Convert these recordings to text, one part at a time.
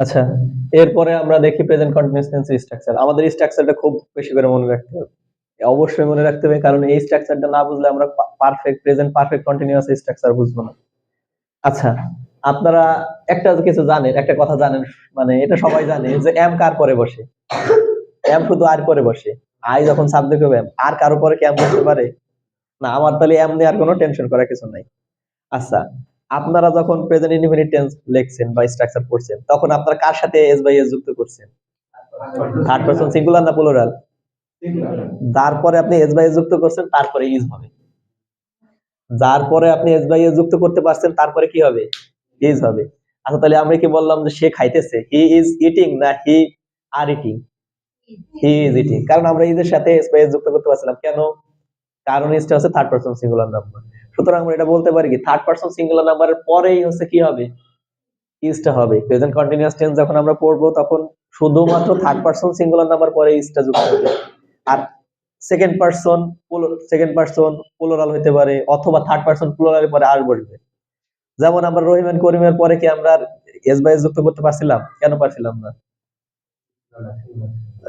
আচ্ছা, এরপরে আমরা দেখি প্রেজেন্ট কন্টিনিউয়াস টেন্সের স্ট্রাকচার। আমাদের স্ট্রাকচারটা খুব বেশি করে মনে রাখতে হবে। অবশ্যই মনে রাখতে হবে, কারণ এই স্ট্রাকচারটা না বুঝলে আমরা perfect present perfect continuous structure বুঝবো না। আচ্ছা, আপনারা একটা কিছু জানেন, একটা কথা জানেন, মানে এটা সবাই জানে যে এম কার পরে বসে? এম শুধু আর পরে বসে। আই যখন সাবজেক্ট হবে আর কারো পরে কি এম বসতে পারে? না, আমার তাহলে এম নিয়ে আর কোনো টেনশন করার কিছু নাই। আচ্ছা, আপনারা যখন প্রেজেন্ট ইনডিফিনিট টেন্স লিখছেন বা স্ট্রাকচার পড়ছেন, তখন আপনারা কার সাথে এস বাই এস যুক্ত করছেন? থার্ড পারসন সিঙ্গুলার না প্লুরাল? তারপরে আপনি এস বাই এস যুক্ত করছেন, তারপরে ইজ হবে। যার পরে আপনি এস বাই এস যুক্ত করতে পারছেন, তারপরে কি হবে? ইজ হবে। আচ্ছা, তাহলে আমরা কি বললাম যে সে খাইতেছে? হি ইজ ইটিং না he are eating? He is eating, কারণ আমরা ইজের সাথে এস বাই এস যুক্ত করতে পারছিলাম। কেন? কারণ ইজটা হচ্ছে থার্ড পারসন সিঙ্গুলার নাম্বার। সুতরাং আমরা এটা বলতে পারি কি, থার্ড পারসন সিঙ্গুলার নাম্বারের পরেই হচ্ছে কি হবে? ইজটা হবে। প্রেজেন্ট কন্টিনিউয়াস টেন্স যখন আমরা পড়বো, তখন শুধুমাত্র থার্ড পারসন সিঙ্গুলার নাম্বার পরে ইজটা যুক্ত হবে। আর সেকেন্ড পারসন প্লুরাল হতে পারে, অথবা থার্ড পারসন প্লুরালের পরে আর বসবে। যেমন আমরা রহিম এন্ড করিমের পরে কি আমরা এস বাই এস যুক্ত করতে পারছিলাম? কেন পারছিলাম না?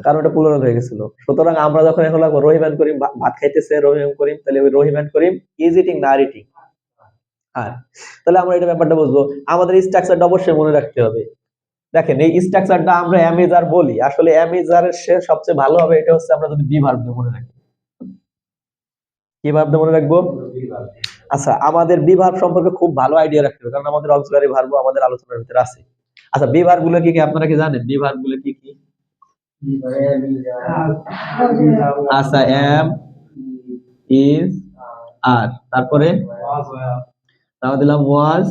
কারণ ওটা প্লুরাল হয়ে গেছিল। সুতরাং আমরা যখন এখন লাগবো রহিম এন্ড করিম ভাত খাইতেছে, রহিম এন্ড করিম, তাহলে ওই রহিম এন্ড করিম ইজ ইটিং না আর ইটিং? আর তাহলে আমরা এটা ব্যাপারটা বুঝবো। আমাদের স্ট্রাকচারটা অবশ্যই মনে রাখতে হবে। দেখেন, এই স্ট্রাকচারটা আমরা অ্যামিজার বলি, আসলে অ্যামিজারের সে সবচেয়ে ভালো হবে এটা হচ্ছে আমরা যদি বি ভার্ব দিয়ে মনে রাখি। কি ভার্ব দিয়ে মনে রাখবো? আচ্ছা, আমাদের বি ভার্ব সম্পর্কে খুব ভালো আইডিয়া রাখতে হবে, কারণ আমাদের অক্সিলারি ভার্ব আমাদের আলোচনার ভিতরে আছে। আচ্ছা, বি ভার্ব গুলো কি কি আপনারা কি জানেন? বি ভার্ব গুলো কি কি? আচ্ছা, এম, ইজ, আর, তারপরে তাও দিলাম ওয়াজ,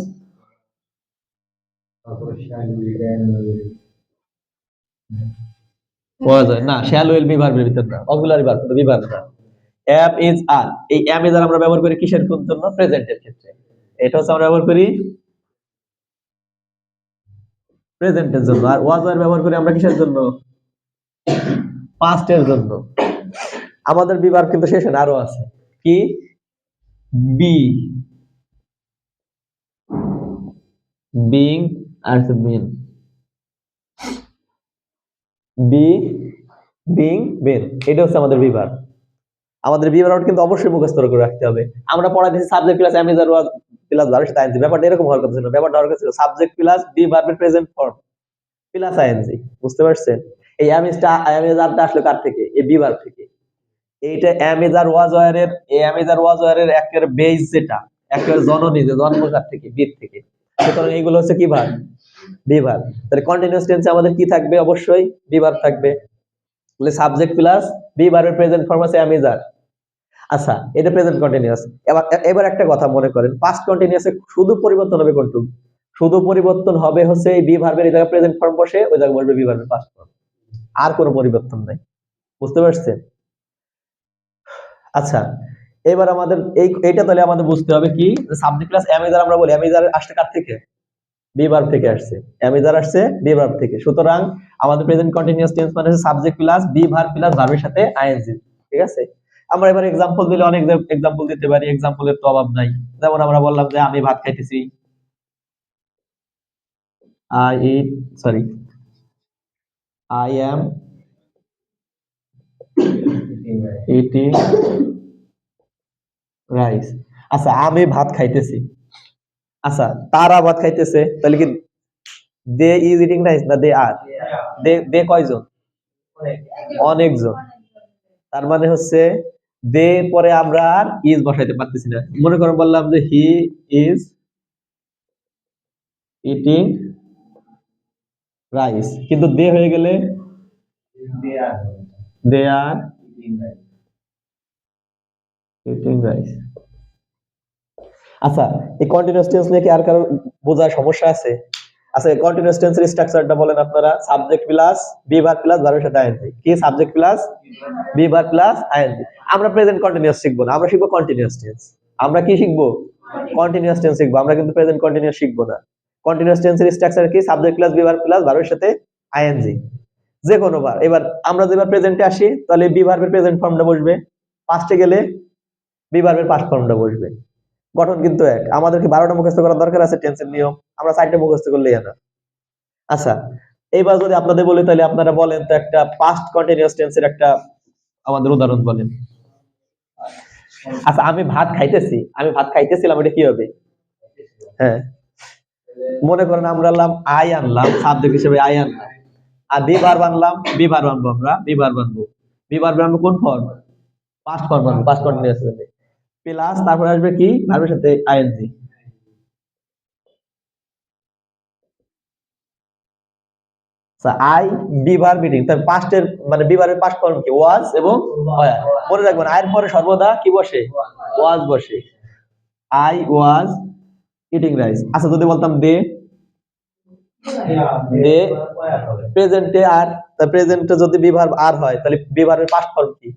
ওয়াজ না, শ্যাল উইল বি ভার্বের ভিতর না, অক্সিলারি ভার্ব, বি ভার্ব না। এম ইজ আর, এই এম ইজ আর আমরা ব্যবহার করি কিসের জন্য? প্রেজেন্টের ক্ষেত্রে। এটা হচ্ছে আমরা ব্যবহার করি প্রেজেন্টের জন্য। আর ওয়াজ আর ব্যবহার করি আমরা কিসের জন্য? পাস্টের জন্য। আমাদের বি ভার্ব কিন্তু শেষে আরো আছে। কি? বি, বিং, আর বিন। বি, বিং, বিন, এটা হচ্ছে আমাদের বি ভার্ব। আমাদের বি ভার্ব কিন্তু অবশ্যই মুখস্থ করে রাখতে হবে। আমরা পড়াইতেছি subject plus am is are was plus ভার্বের সাথে আইএনজি। ব্যাপারটা এরকম হওয়ার কথা ছিল। ব্যাপারটা হওয়ার কথা ছিল সাবজেক্ট প্লাস বি ভার্বের প্রেজেন্ট ফর্ম প্লাস আইএনজি। বুঝতে পারছেন? এই এম ইজ আরটা আসলে কার থেকে? এই বি ভার্ব থেকে। এইটা এম ইজ আর ওয়াজ ওয়ারের, এই এম ইজ আর ওয়াজ ওয়ারের একের বেস, যেটা একের জননী, যে জন্মকার থেকে, বি থেকে। সুতরাং এইগুলো হচ্ছে কি ভার্ব? Be verb. তাহলে কন্টিনিউয়াস টেন্সে আমাদের কি থাকবে? অবশ্যই বি ভার্ব থাকবে। তাহলে সাবজেক্ট প্লাস বি ভার্বের প্রেজেন্ট ফর্ম আছে এম ইজ আর। আচ্ছা, এটা প্রেজেন্ট কন্টিনিউয়াস। এবার এবার একটা কথা মনে করেন, পাস্ট কন্টিনিউয়াসে শুধু পরিবর্তন হবে কোনটুকু? শুধু পরিবর্তন হবে হচ্ছে এই বি ভার্বের এই জায়গায় প্রেজেন্ট ফর্ম বসে, ওই জায়গায় বসবে বি ভার্বের পাস্ট ফর্ম। আর কোনো পরিবর্তন নাই। বুঝতে পারছেন? আচ্ছা, এবার আমাদের এইটা তাহলে আমাদের বুঝতে হবে কি, সাবজেক্ট প্লাস অ্যামিজার আমরা বলি, অ্যামিজার আসছে কার থেকে? বি ভার্ব থেকে আসছে। অ্যামিজার আসছে বি ভার্ব থেকে। সুতরাং আমাদের প্রেজেন্ট কন্টিনিউয়াস টেন্স মানে হচ্ছে subject plus be verb plus ভার্বের সাথে আইএনজি। ঠিক আছে? আমরা এবার এক্সাম্পল দিলে অনেক এক্সাম্পল দিতে পারি, এক্সাম্পলের তো অভাব নাই। যেমন আমরা বললাম যে আমি ভাত খাইতেছি, I eat, sorry, I am eating rice. আচ্ছা, আমি ভাত খাইতেছি। আচ্ছা, তারা ভাত খাইতেছে, তাহলে কি দে ইজ ইটিং রাইস না দে আর? দে, দে কয়জন? অনেকজন। তার মানে হচ্ছে দে পরে আমরা আর ইজ বসাইতে পারতেছি না। মনে করেন বললাম যে হি ইজ ইটিং রাইস, কিন্তু দে হয়ে গেলে দে আর ইটিং রাইস। আচ্ছা, এই কন্টিনিউয়াস টেন্স নিয়ে কি আর কারো বোঝার সমস্যা আছে? আচ্ছা, কন্টিনিউয়াস টেন্সের স্ট্রাকচারটা বলেন আপনারা। Subject plus be verb plus ভার্বের সাথে আইএনজি। কি? Subject plus be verb plus ING. আমরা প্রেজেন্ট কন্টিনিউয়াস শিখবো না, আমরা শিখবো কন্টিনিউয়াস টেন্স। আমরা কি শিখবো? কন্টিনিউয়াস টেন্স শিখবো। আমরা কিন্তু প্রেজেন্ট কন্টিনিউয়াস শিখবো না। কন্টিনিউয়াস টেন্সের স্ট্রাকচার কি? Subject plus be verb plus ভার্বের সাথে আইএনজি। যে কোনো বার। এবার আমরা যেবার প্রেজেন্টে আসি, তাহলে বি ভার্বের প্রেজেন্ট ফর্মটা বসবে। পাস্টে গেলে বি ভার্বের পাস্ট ফর্মটা বসবে। গঠন কিন্তু এক। আমাদেরকে 12টা মুখস্থ করার দরকার আছে টেন্সের নিয়ম? আমরা 4টা মুখস্থ করলেই না। আচ্ছা, এইবার যদি আপনাদের বলি তাহলে আপনারা বলেন তো একটা পাস্ট কন্টিনিউয়াস টেন্সের একটা আমাদের উদাহরণ বলেন। আচ্ছা, আমি ভাত খাইতেছিলাম, এটা কি হবে? হ্যাঁ, মনে করেন আমরা আনলাম সাবজেক্ট হিসেবে আনলাম, আর বিভার বানবো আমরা বিভার বানবো কোন ফর্ম? পাস্ট ফর্ম বানবো, পাস্ট কন্টিনিউয়াস হবে। প্লাস তারপরে আসবে কি ভার্বের সাথে আইএনজি। আই বিভার মিটিং, তার পাস্টের মানে বিভারের পাস্ট ফর্ম কি? ওয়াজ এবং ওয়ার। মনে রাখবেন আয়ের পরে সর্বদা কি বসে? ওয়াজ বসে। I was eating rice. আচ্ছা, যদি বলতাম দে দে প্রেজেন্টে আর, প্রেজেন্টে যদি বিভার আর হয় তাহলে বিভারের পাস্ট ফর্ম কি?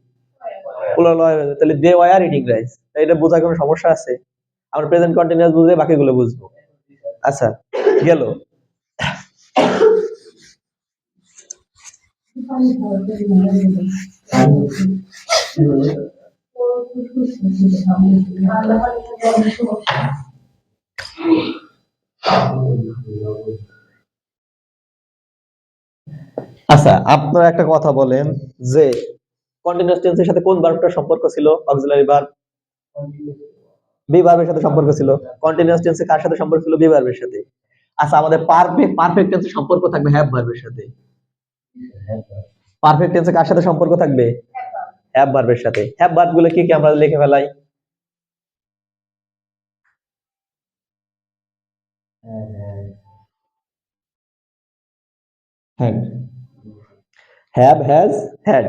প্লুরাল হয়, তাহলে দে ওয়ার ইটিং রাইস। এটা বোঝার কোনো সমস্যা আছে? আমরা প্রেজেন্ট কন্টিনিউয়াস বুঝে বাকিগুলো বুঝবো। আচ্ছা, গেল। আচ্ছা, আপনারা একটা কথা বলেন যে কন্টিনিউয়াস টেন্সের সাথে কোন ভার্বটার সম্পর্ক ছিল? অক্সিলারি ভার্ব বি ভার্বের সাথে সম্পর্ক ছিল। কন্টিনিউয়াস টেন্সে কার সাথে সম্পর্ক ছিল? বি ভার্বের সাথে। আচ্ছা, আমাদের পারফেক্ট টেন্সে সম্পর্ক থাকবে হ্যাভ ভার্বের সাথে। পারফেক্ট টেন্সে কার সাথে সম্পর্ক থাকবে? হ্যাভ ভার্বের সাথে। হ্যাভ ভার্ব গুলো কি কি আমরা লিখে ফেলাই? Had, have, has, had.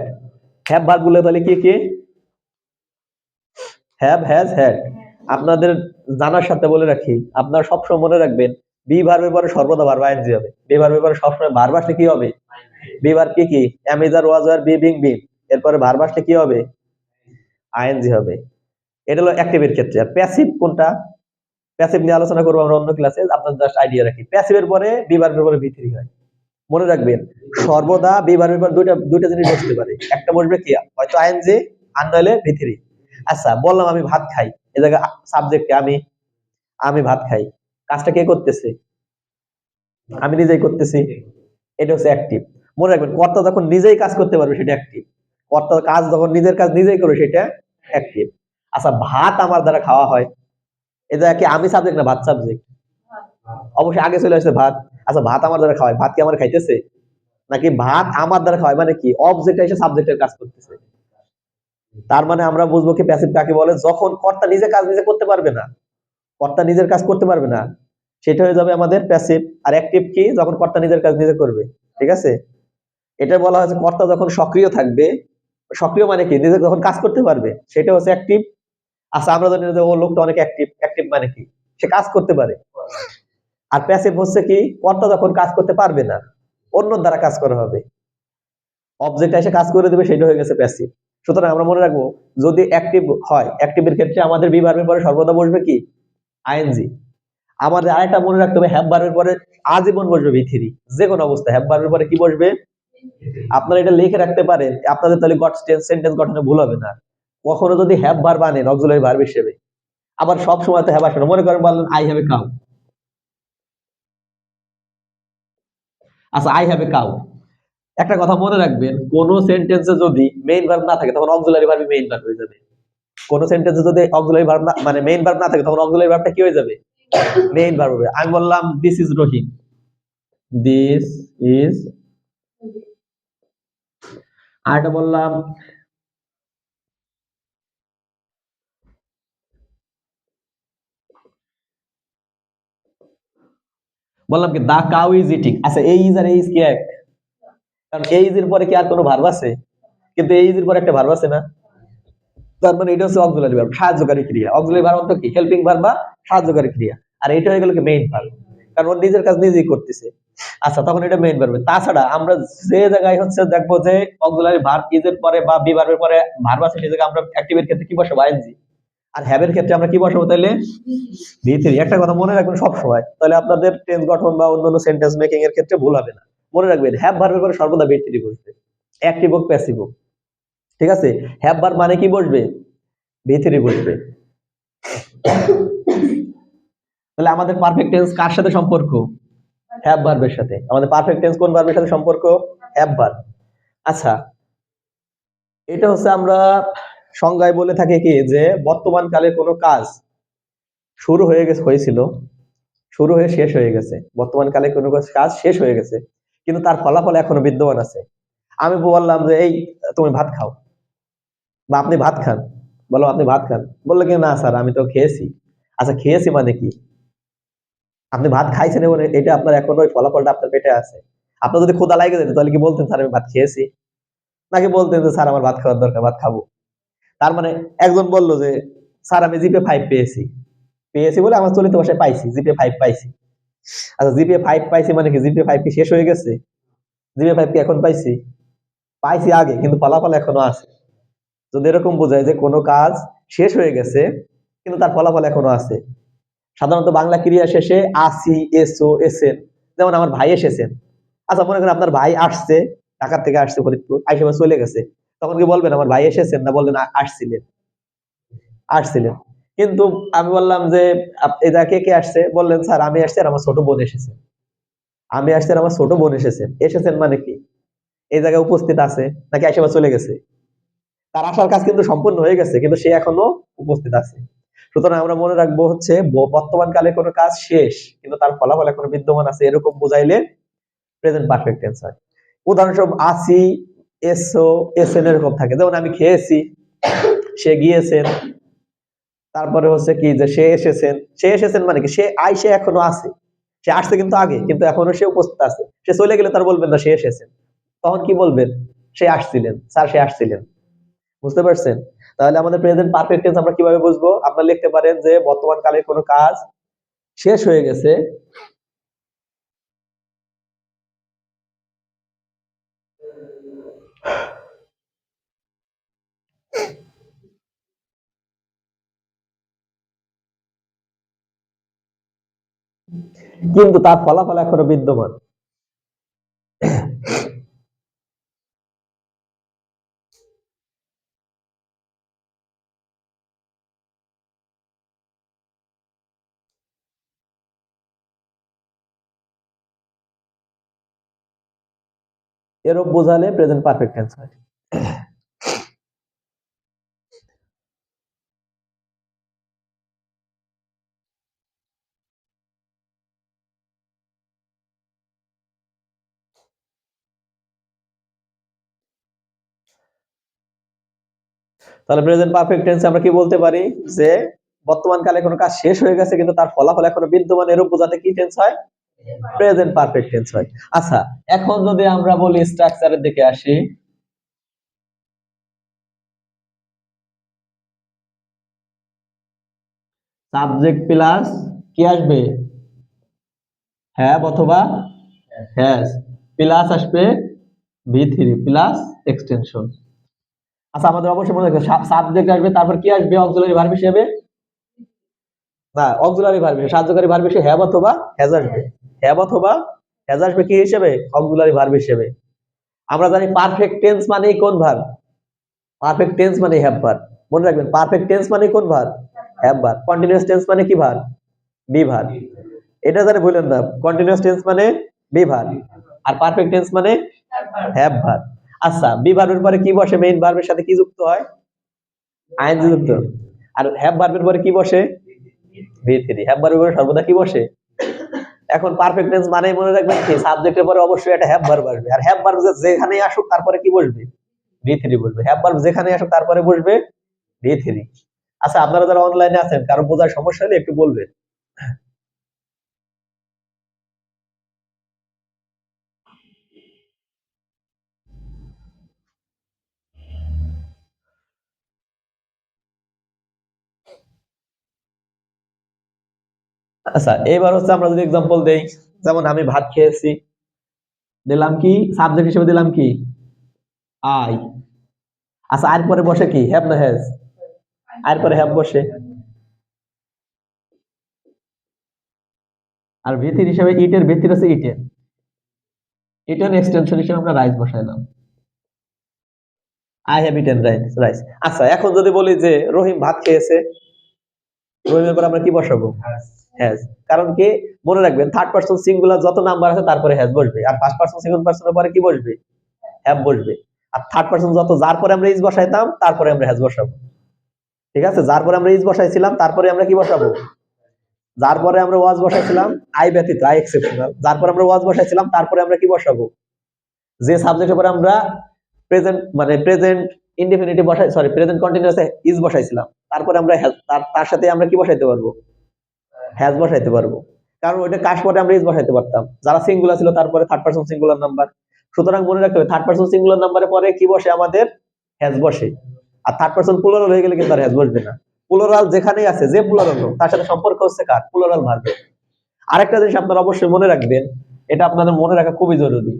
Have verb গুলো তাহলে কি কি? Have, has, had. আপনাদের জানার সাথে বলে রাখি, আপনারা সবসময় মনে রাখবেন বি ভার্বের পরে সর্বদা ভার্ব আইএনজি হবে। বি ভার্বের পরে সবসময় ভার্ব আসলে কি হবে? বি ভার্ব কি কি? এম ইজ আর, ওয়াজ আর, বি বিং বিন। এরপরে ভার্ব আসলে কি হবে? আইএনজি হবে। এটা হলো অ্যাক্টিভের ক্ষেত্রে। আর প্যাসিভ কোনটা? প্যাসিভ নিয়ে আলোচনা করবো আমরা অন্য ক্লাসে, আপনাদের জাস্ট আইডিয়া রাখি। প্যাসিভের পরে বি ভার্বের পরে ভি থ্রি হয়। মনে রাখবেন সর্বদা বি ভার্বের পর দুইটা জিনিস বসতে পারে। একটা বসবে কি? হয়তো আইএনজি, আর নইলে ভি থ্রি। আচ্ছা, বললাম আমি ভাত খাই, এই জায়গায় সাবজেক্টে আমি, আমি ভাত খাই। কাজটা কে করতেছে? আমি নিজেই করতেছি। এটা হচ্ছে অ্যাক্টিভ। মনে রাখবেন কর্তা যখন নিজেই কাজ করতে পারবে সেটা অ্যাক্টিভ। কর্তা কাজ যখন নিজের কাজ নিজেই করবে সেটা অ্যাক্টিভ। আচ্ছা, ভাত আমার দ্বারা খাওয়া হয়, এই জায়গায় কি আমি সাবজেক্ট না ভাত সাবজেক্ট? অবশ্যই আগে চলে আসছে ভাত। আচ্ছা, ভাত আমার দ্বারা খাওয়ায়, ভাত কি আমার খাইতেছে? নাকি ভাত আমার দ্বারা খাওয়ায় মানে কি অবজেক্ট এসে সাবজেক্টের কাজ করতেছে। তার মানে আমরা বুঝবো কি প্যাসিভ কাকে বলে? যখন কর্তা নিজে কাজ নিজে করতে পারবে না, কর্তা নিজের কাজ করতে পারবে না, সেটা হয়ে যাবে আমাদের প্যাসিভ। আর অ্যাক্টিভ কি? যখন কর্তা নিজের কাজ নিজে করবে। ঠিক আছে, এটা বলা হয়েছে কর্তা যখন সক্রিয় থাকবে। সক্রিয় মানে কি? নিজে যখন কাজ করতে পারবে সেটা হচ্ছে অ্যাক্টিভ। আচ্ছা, আমরা জানি যে ও লোকটা অনেক অ্যাক্টিভ। অ্যাক্টিভ মানে কি? সে কাজ করতে পারে। আর প্যাসিভ হচ্ছে কি? কর্তা যখন কাজ করতে পারবে না, অন্য দ্বারা কাজ করা হবে, অবজেক্ট এসে কাজ করে দেবে, সেটা হয়ে গেছে প্যাসিভ। সুতরাং আমরা মনে রাখবো যদি অ্যাক্টিভ হয়, অ্যাক্টিভের ক্ষেত্রে আমাদের বি ভার্বের পরে সর্বদা বসবে কি? আইএনজি। আমাদের আরেকটা মনে রাখতে হবে, হ্যাভ ভার্বের পরে আজীবন বসবে ভি থ্রি। যে কোনো অবস্থায় হ্যাভ ভার্বের পরে কি বসবে? আপনারা এটা লিখে রাখতে পারেন, আপনাদের তাহলে সেন্টেন্স গঠনে ভুল হবে না। কখনো যদি হ্যাভ ভার্ব আনেন অক্সিলারি ভার্ব হিসেবে, আবার সব সময় তো হ্যাভ আসবে না। মনে করেন বললেন আই হ্যাভ এ কাউ। আচ্ছা, আই হ্যাভ এ কাউ। একটা কথা মনে রাখবেন, কোন সেন্টেন্সে যদি মেইন ভার্ব না থাকে তখন অক্সিলারি ভার্ব মেইন ভার্ব হয়ে যাবে। কোন সেন্টেন্সে যদি অক্সিলারি ভার্ব না মানে মেইন ভার্ব না থাকে তখন অক্সিলারি ভার্বটা কি হয়ে যাবে? মেইন ভার্ব হবে। আমি বললাম this is Rahim, this is. আর এটা বললাম, বললাম কি দা কাউ ইজ ইটিং। আচ্ছা, এই ইজ আর এই ইজ কি এক? কারণ এই ইজ এর পরে কি আর কোনো ভার্ব আছে? কিন্তু এই ইজ এর পরে একটা ভার্ব আছে না? তার মানে এটা হচ্ছে অক্সিলারি ভার্ব, সাহায্যকারী ক্রিয়া। অক্সিলারি ভার্ব অর্থ কি? হেল্পিং ভার্ব বা সাহায্যকারী ক্রিয়া। আর এটা হয়ে গেল কি? মেইন ভার্ব, কারণ ওর নিজের কাজ নিজেই করতেছে। আচ্ছা, তখন এটা মেইন ভার্ব। তাছাড়া আমরা যে জায়গায় হচ্ছে দেখবো যে অক্সিলারি ভার্ব ইজ এর পরে বা বি ভার্বের পরে ভার্ব আছে, সেই জায়গায় আমরা অ্যাক্টিভের ক্ষেত্রে কি বসাবো? আইএনজি। আর হ্যাভের ক্ষেত্রে আমরা কি বসাবো তাহলে? V three. একটা কথা মনে রাখবেন সব সময়, তাহলে আপনাদের টেন্স গঠন বা অন্যান্য সেন্টেন্স মেকিং এর ক্ষেত্রে ভুল হবে না। মনে রাখবেন হ্যাভ ভার্বের পরে সর্বদা ভি থ্রি বসবে, অ্যাক্টিভ হোক প্যাসিভ হোক। ঠিক আছে, হ্যাভ ভার্ব মানে কি বসবে? ভি থ্রি বসবে। তাহলে আমাদের পারফেক্ট টেন্স কার সাথে সম্পর্ক? হ্যাভ ভার্বের সাথে। আমাদের পারফেক্ট টেন্স কোন ভার্বের সাথে সম্পর্ক? Have verb. আচ্ছা, এটা হচ্ছে আমরা সংজ্ঞায় বলে থাকি কি যে বর্তমান কালে কোনো কাজ শুরু হয়েছিল, শুরু হয়ে শেষ হয়ে গেছে। বর্তমান কালে কোনো কাজ শেষ হয়ে গেছে, কিন্তু তার ফলাফল এখনো বিদ্যমান আছে। আমি বললাম যে এই তুমি ভাত খাও, বা আপনি ভাত খান, বলো আপনি ভাত খান, বললো কি না স্যার আমি তো খেয়েছি। আচ্ছা খেয়েছি মানে কি? আপনি ভাত খাইছেন এবং এটা আপনার এখনো ওই ফলাফলটা আপনার পেটে আছে। আপনার যদি ক্ষুধা লাগে যেত তাহলে কি বলতেন স্যার আমি ভাত খেয়েছি, নাকি বলতেন যে স্যার আমার ভাত খাওয়ার দরকার, ভাত খাবো? তার মানে একজন বলল যে স্যার আমি জিপে 5 পেয়েছি, পেয়েছি বলে আমার চলিত ভাষায় পাইছি, জিপে 5 পাইছি। আচ্ছা জিপে 5 পাইছি মানে কি জিপে 5 কি শেষ হয়ে গেছে? জিপে 5 কি এখন পাইছি? পাইছি আগে, কিন্তু ফলাফল এখনো আছে। যদি এরকম বোঝায় যে কোনো কাজ শেষ হয়ে গেছে কিন্তু তার ফলাফল এখনো আছে। সাধারণত বাংলা ক্রিয়া শেষে আসি, এসো, এসেন। যেমন আমার ভাই এসেছেন। আচ্ছা মনে করেন আপনার ভাই আসছে, ঢাকা থেকে আসছে ফরিদপুর, আইসা চলে গেছে। তখন কি বলবেন আমার ভাই এসেছেন, না বলবেন আসছিলেন? আসছিলেন। কিন্তু আমি বললাম যে এটা কে কে আসছে, বললেন স্যার আমি আসছি আর আমার ছোট বোন এসেছে। আমি আসছি আর আমার ছোট বোন এসেছেন। এসেছেন মানে কি? এই জায়গায় উপস্থিত আছে, নাকি আইসা চলে গেছে? তার আসার কাজ কিন্তু সম্পূর্ণ হয়ে গেছে, কিন্তু সে এখনো উপস্থিত আছে। সুতরাং আমরা মনে রাখবো হচ্ছে বর্তমান কালে কোনো কাজ শেষ কিন্তু তার ফলাফল এখনো বিদ্যমান আছে, এরকম বুঝাইলে প্রেজেন্ট পারফেক্ট টেন্স হয়। উদাহরণস্বরূপ আসি, এসো, এসেন এরকম থাকে। যেমন আমি খেয়েছি, সে গিয়েছেন, তারপরে হচ্ছে কি যে সে এসেছেন। সে এসেছেন মানে কি সে আইসে এখনো আছে, সে আসছে কিন্তু আগে, কিন্তু এখনো সে উপস্থিত আছে। সে চলে গেলে তার বলবেন না সে এসেছেন, তখন কি বলবেন? সে আসছিলেন, স্যার সে আসছিলেন। বুঝতে পারছেন? তাহলে আমাদের প্রেজেন্ট পারফেক্ট টেন্স আমরা কিভাবে বুঝবো? আপনারা লিখতে পারেন যে বর্তমান কালে কোনো কাজ শেষ হয়ে গেছে, কিন্তু তার ফলাফল এখনো বিদ্যমান। এরূপ বোঝালে প্রেজেন্ট পারফেক্ট টেন্স হয়। তাহলে প্রেজেন্ট পারফেক্ট টেন্সে আমরা কি বলতে পারি যে বর্তমান কালে কোনো কাজ শেষ হয়ে গেছে কিন্তু তার ফলাফল এখনো বিদ্যমান, এরূপ বোঝাতে কি টেন্স হয়? প্রেজেন্ট পারফেক্ট টেন্স হয়। আচ্ছা এখন যদি আমরা বলি স্ট্রাকচারের দিকে আসি, সাবজেক্ট প্লাস কি আসবে? হ্যাভ অথবা হ্যাজ, প্লাস আসবে ভি3 প্লাস এক্সটেনশন। আচ্ছা আমাদের অবশ্যই মনে রাখবে সাবজেক্ট আসবে, তারপর কি আসবে অক্সিলারি ভার্ব হিসেবে? না, অক্সিলারি ভার্ব হিসেবে, সাহায্যকারী ভার্ব হিসেবে হ্যাভ অথবা হ্যাজ আসবে। হ্যাভ অথবা হ্যাজ আসবে কি হিসেবে? অক্সিলারি ভার্ব হিসেবে। আমরা জানি পারফেক্ট টেন্স মানে কোন ভার্ব? পারফেক্ট টেন্স মানে হ্যাভ ভার্ব। মনে রাখবেন পারফেক্ট টেন্স মানে কোন verb? Have verb. Continuous tense মানে কি ভার্ব? Be verb. এটা জানি বললেন না, কন্টিনিউয়াস টেন্স মানে বি ভার্ব, আর পারফেক্ট টেন্স মানে হ্যাভ ভার্ব। আচ্ছা বি ভার্বের পরে কি বসে? মেইন ভার্বের সাথে কি যুক্ত হয়? আইএনজি যুক্ত। আর হ্যাভ ভার্বের পরে কি বসে? ভি3। হ্যাভ ভার্বের পরে সর্বদা কি বসে? এখন পারফেক্ট টেন্স মানে মনে রাখবেন কি সাবজেক্টের পরে অবশ্যই একটা হ্যাভ ভার্ব আসবে, আর হ্যাভ ভার্ব যেখানেই আসুক তারপরে কি বসবে? ভি3 বসবে। হ্যাভ ভার্ব যেখানেই আসুক তারপরে বসবে ভি3। আচ্ছা আপনারা যারা অনলাইনে আছেন কারো বোঝার সমস্যা হলে একটু বলবেন। আচ্ছা এবার হচ্ছে আমরা যদি এক্সাম্পল দেই, যেমন আমি ভাত খেয়েছি, দিলাম কি সাবজেক্ট হিসেবে? দিলাম কি আই। আচ্ছা আর পরে বসে কি হ্যাভ না হ্যাজ? আর পরে হ্যাভ বসে। আর ভিত্তির হিসেবে ইটের ভিত্তির হচ্ছে ইটেন, ইটেন এক্সটেনশন হিসেবে আমরা রাইস বসাইলাম। I have eaten rice, rice. আচ্ছা এখন যদি বলি যে রহিম ভাত খেয়েছে, রহিমের পর আমরা কি বসাবো? হ্যাজ। কারণ কি, মনে রাখবেন থার্ড পারসন সিঙ্গুলার যত নাম্বার আছে তারপরে হ্যাজ বসবে, আর ফার্স্ট পারসন সেকেন্ড পারসনের পরে কি বসবে, হ্যাভ বসবে। আর থার্ড পারসন যত, যার পরে আমরা ইজ বসাইতাম তারপরে আমরা হ্যাজ বসাবো। ঠিক আছে, যার পরে আমরা ইজ বসাইছিলাম তারপরে আমরা কি বসাবো, যার পরে আমরা ওয়াজ বসাইছিলাম, আই ব্যতীত, আই এক্সেপশনাল, যার পরে আমরা ওয়াজ বসাইছিলাম তারপরে আমরা কি বসাবো, যে সাবজেক্টের পরে আমরা প্রেজেন্ট মানে প্রেজেন্ট ইনডিফিনিটিভ বসাই, সরি প্রেজেন্ট কন্টিনিউয়াস ইজ বসাইছিলাম, তারপরে আমরা তার সাথে আমরা কি বসাইতে পারবো, হ্যাজ বসাইতে পারবো। কারণ ওইটা কাজ পরে আমরা ইজ বসাইতে পারতাম, যারা সিঙ্গুলার ছিল তারপরে থার্ড পারসন সিঙ্গুলার নাম্বার। সুতরাং মনে রাখতে হবে থার্ড পারসন সিঙ্গুলার নাম্বারের পরে কি বসে, আমাদের হ্যাজ বসে। আর থার্ড পারসন প্লুরাল হয়ে গেলে কিন্তু আর হ্যাজ বসবে না। প্লুরাল যেখানেই আছে, যে প্লুরাল হোক তার সাথে সম্পর্ক হচ্ছে কার, প্লুরাল ভার্বে। আরেকটা জিনিস আপনারা অবশ্যই মনে রাখবেন, এটা আপনাদের মনে রাখা খুবই জরুরি।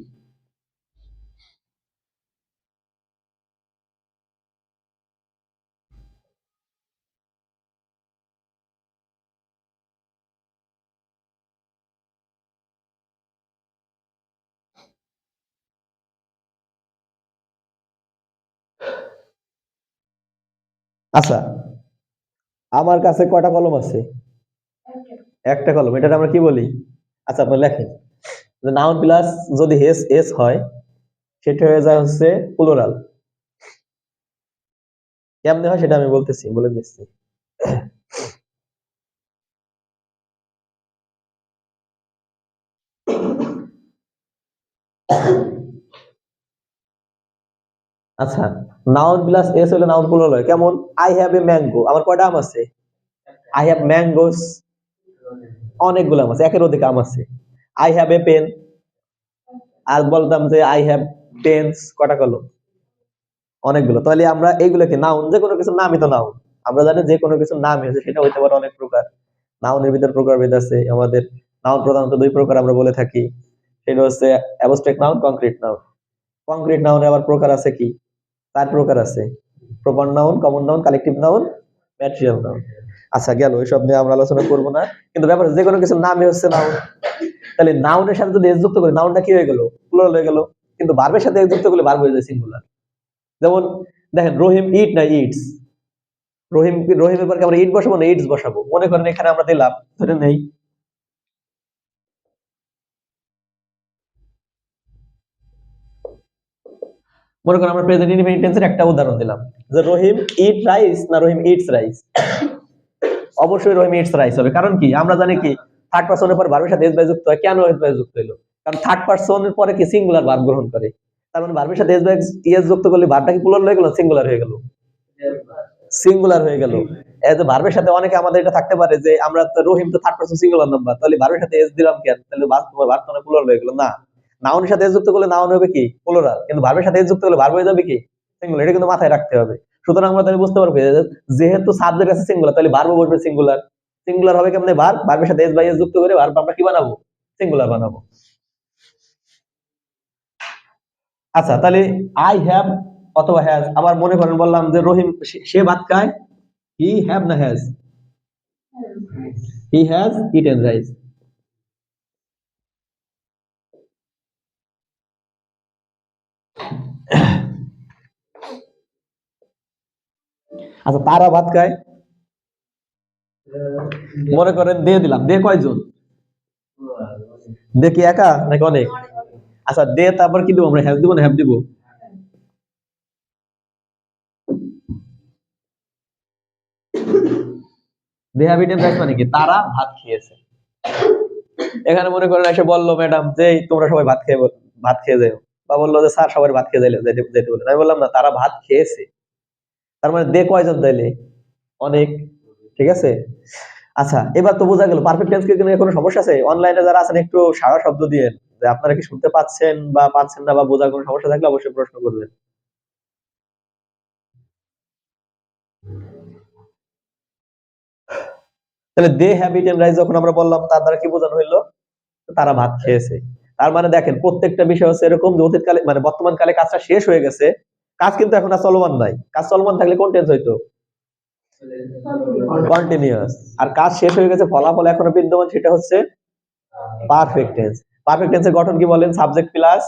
আচ্ছা, আমার কাছে কয়টা কলম আছে, একটা কলম, এটা আমরা কি বলি, আচ্ছা আপনি লেখেন যে নাউন প্লাস যদি এস এস হয় সেটা হয়ে যায় হচ্ছে প্লুরাল। কেমনে হয় সেটা আমি বলতেছি, বলে দিচ্ছি। আচ্ছা, নাউন প্লাস এস হলে নাউন প্লুরাল হয় কেমন, আই হ্যাভ এ ম্যাঙ্গো, আমার কয়টা আম আছে, আই হ্যাভ ম্যাঙ্গোস, অনেকগুলো আম আছে, একের অধিক আম আছে। আই হ্যাভ এ পেন, আর বলতাম যে আই হ্যাভ পেন্স, কটা কলম, অনেকগুলো। তাহলে আমরা এইগুলোকে নাউন, যে কোনো কিছুর নামই তো নাউন। আমরা জানি যে কোনো কিছুর নাম হয়েছে সেটা হইতে পারে অনেক প্রকার। নাউনের ভিতর প্রকারভেদ আছে আমাদের। নাউন প্রধানত দুই প্রকার আমরা বলে থাকি, সেটা হচ্ছে abstract noun, concrete noun. Concrete নাউনের আবার প্রকার আছে কি, 4 প্রকার আছে, proper noun, common noun, collective noun, material noun. আচ্ছা গেল, ওইসব নিয়ে আমরা আলোচনা করবো না, কিন্তু ব্যাপার যে কোনো কিছুর নামই হচ্ছে নাউন। তাহলে নাউনের সাথে যদি এস যুক্ত করি, নাউনটা কি হয়ে গেল, প্লুরাল হয়ে গেল। কিন্তু ভার্বের সাথে এস যুক্ত করলে ভার্ব হয়ে যায় সিঙ্গুলার। যেমন দেখেন, রহিম ইট না ইটস, রহিমের পর কি আমরা ইট বসাবো না ইটস বসাবো, মনে করেন এখানে আমরা দিলাম, ধরে নেই, মনে করেন আমরা প্রেজেন্ট ইনডিফিনিট টেন্সের একটা উদাহরণ দিলাম যে রহিম ইট রাইস না রহিম ইটস রাইস, অবশ্যই রহিম ইটস রাইস হবে। কারণ কি, আমরা জানি কি থার্ড পারসনের পর ভার্বের সাথে এস বাই যুক্ত হয়, কেন এস বাই যুক্ত হলো, কারণ থার্ড পারসনের পরে কি সিঙ্গুলার ভার্ব গ্রহণ করে, তার মানে ভার্বের সাথে এস বাই এস যুক্ত করলে ভার্বটা কি প্লুরাল হয়ে গেল, সিঙ্গুলার হয়ে গেল, সিঙ্গুলার হয়ে গেল। এজ ভার্বের সাথে অনেকে আমাদের এটা থাকতে পারে যে আমরা তো রহিম তো থার্ড পারসন সিঙ্গুলার নাম্বার, তাহলে ভার্বের সাথে এস দিলাম কেন, তাহলে ভার্ব তো প্লুরাল হয়ে গেল না। নাউনের সাথে এস যুক্ত করলে নাউন হবে কি প্লুরাল, কিন্তু ভার্বের সাথে এস যুক্ত করলে ভার্ব হয়ে যাবে কি সিঙ্গুলার, এটা কিন্তু মাথায় রাখতে হবে। সুতরাং আমরা তাহলে বুঝতে পারবো যে যেহেতু সাবজেক্ট আছে সিঙ্গুলার, তাহলে ভার্ব বসবে সিঙ্গুলার। সিঙ্গুলার হবে কেমনে, ভার্বের সাথে এস বাই এস যুক্ত করে ভার্ব আমরা কি বানাবো, সিঙ্গুলার বানাবো। আচ্ছা, তাহলে আই হ্যাভ অথবা হ্যাজ, আবার মনে করেন বললাম যে রহিম সে ভাত খায়, হি হ্যাভ না has, he has eaten rice. আচ্ছা, তারা ভাত খায়, মনে করেন দে দিলাম, দে কয়জন, দে কি একা নাকি অনেক, আচ্ছা দে তারপর কি দিব, আমরা হ্যাভ দিব না হ্যাভ দিব, দে হ্যাভ ইটেন রাইস মানে কি, তারা ভাত খেয়েছে। এখানে মনে করেন এসে বললো ম্যাডাম যে তোমরা সবাই ভাত খেয়ে যাও, বা বললো যে স্যার সবাই ভাত খেয়ে যেতে বলেন, আমি বললাম না, তারা ভাত খেয়েছে, তার মানে দে কয়জন তাইলে, অনেক। ঠিক আছে। আচ্ছা, এবার তো বোঝা গেল পারফেক্ট টেন্স কি কোনো সমস্যা আছে, অনলাইনে যারা আছেন একটু সারা শব্দ দিয়ে যে আপনারা কি শুনতে পাচ্ছেন বা পাচ্ছেন না, বা বোঝার কোনো সমস্যা থাকলে অবশ্যই প্রশ্ন করবেন। তাহলে দে হ্যাভ ইটেন রাইস যখন আমরা বললাম, তার দ্বারা কি বোঝানো হইলো, তারা ভাত খেয়েছে। তার মানে দেখেন প্রত্যেকটা বিষয় হচ্ছে এরকম যে অতীতকালে মানে বর্তমান কালে কাজটা শেষ হয়ে গেছে, কাজ কিন্তু এখন আর চলমান নাই, কাজ চলমান থাকলে কোন টেন্স হইতো, কন্টিনিউয়াস। আর কাজ শেষ হয়ে গেছে, ফলাফল এখনো বিদ্যমান, সেটা হচ্ছে পারফেক্ট টেন্স। পারফেক্ট টেন্সের গঠন কি বলেন, subject plus